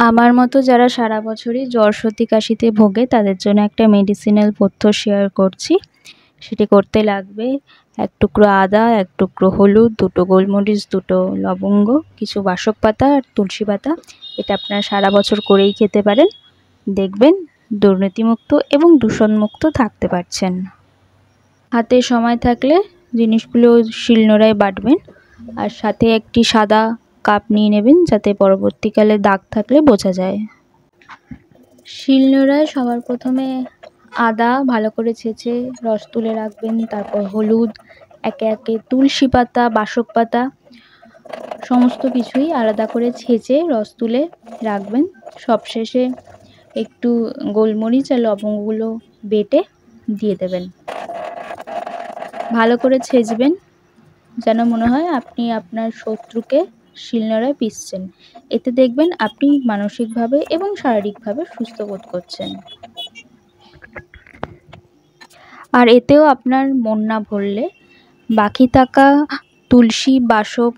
আমার মতো যারা সারা বছরই জ্বর সর্দি কাশিতে ভোগে তাদের জন্য একটা মেডিসিনাল পথ্য শেয়ার করছি। সেটি করতে লাগবে 1 টুকরো আদা, 1 টুকরো হলুদ, 2টো গোলমরিচ, 2টো লবঙ্গ, কিছু বাসক পাতা আর তুলসী পাতা। এটা আপনারা সারা বছর করেই খেতে পারেন। দেখবেন দুর্নীতিমুক্ত এবং দূষণমুক্ত থাকতে পারছেন। হাতে সময় থাকলে জিনিসগুলো শিলনোড়ায় বাটবেন আর সাথে একটি সাদা কাপ নিয়ে নেবেন যাতে পরবর্তীকালে দাগ থাকলে বোঝা যায়। শিলনোড়ায় সবার প্রথমে আদা ভালো করে ছেঁচে রস তুলে রাখবেন, তারপর হলুদ, একে একে তুলসী পাতা, বাসক পাতা সমস্ত কিছুই আলাদা করে ছেঁচে রস তুলে রাখবেন। সবশেষে একটু গোলমরিচ আর লবঙ্গগুলো বেটে দিয়ে দেবেন। ভালো করে ছেঁচবেন যেন মনে হয় আপনি আপনার শত্রুকে শিলনোড়ায় পিষছেন। এতে দেখবেন আপনি মানসিকভাবে এবং শারীরিকভাবে সুস্থ বোধ করছেন। আর এতেও আপনার মন না ভরলে বাকি থাকা তুলসী, বাসক,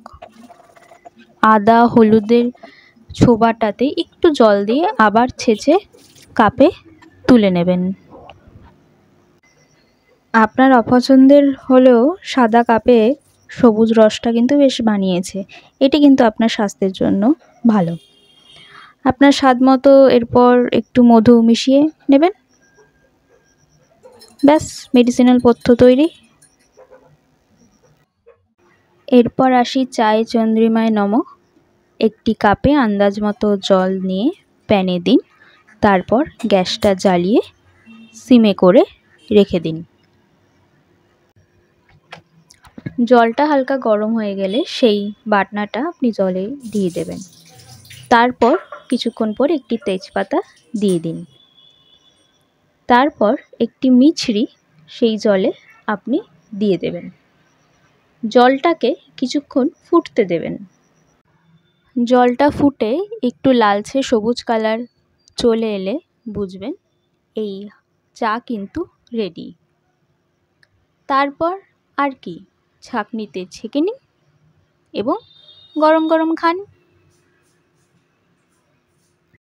আদা, হলুদের ছোবাটাতে একটু জল দিয়ে আবার ছেঁচে কাপে তুলে নেবেন। আপনার অপছন্দের হলেও সাদা কাপে সবুজ রসটা কিন্তু বেশ বানিয়েছে। এটি কিন্তু আপনার স্বাস্থ্যের জন্য ভালো। আপনার স্বাদ মতো এরপর একটু মধু মিশিয়ে নেবেন। ব্যাস, মেডিসিনাল পথ্য তৈরি। এরপর আসি চায়ে চন্দ্রিমায় নমঃ। একটি কাপে আন্দাজ মতো জল নিয়ে প্যানে দিন, তারপর গ্যাসটা জ্বালিয়ে সিমে করে রেখে দিন। জলটা হালকা গরম হয়ে গেলে সেই বাটনাটা আপনি জলে দিয়ে দেবেন। তারপর কিছুক্ষণ পর একটি তেজপাতা দিয়ে দিন। তারপর একটি মিছরি সেই জলে আপনি দিয়ে দেবেন। জলটাকে কিছুক্ষণ ফুটতে দেবেন। জলটা ফুটে একটু লালচে সবুজ কালার চলে এলে বুঝবেন এই চা কিন্তু রেডি। তারপর আর কি, ছাঁকনিতে ছেঁকে নিন এবং গরম গরম খান।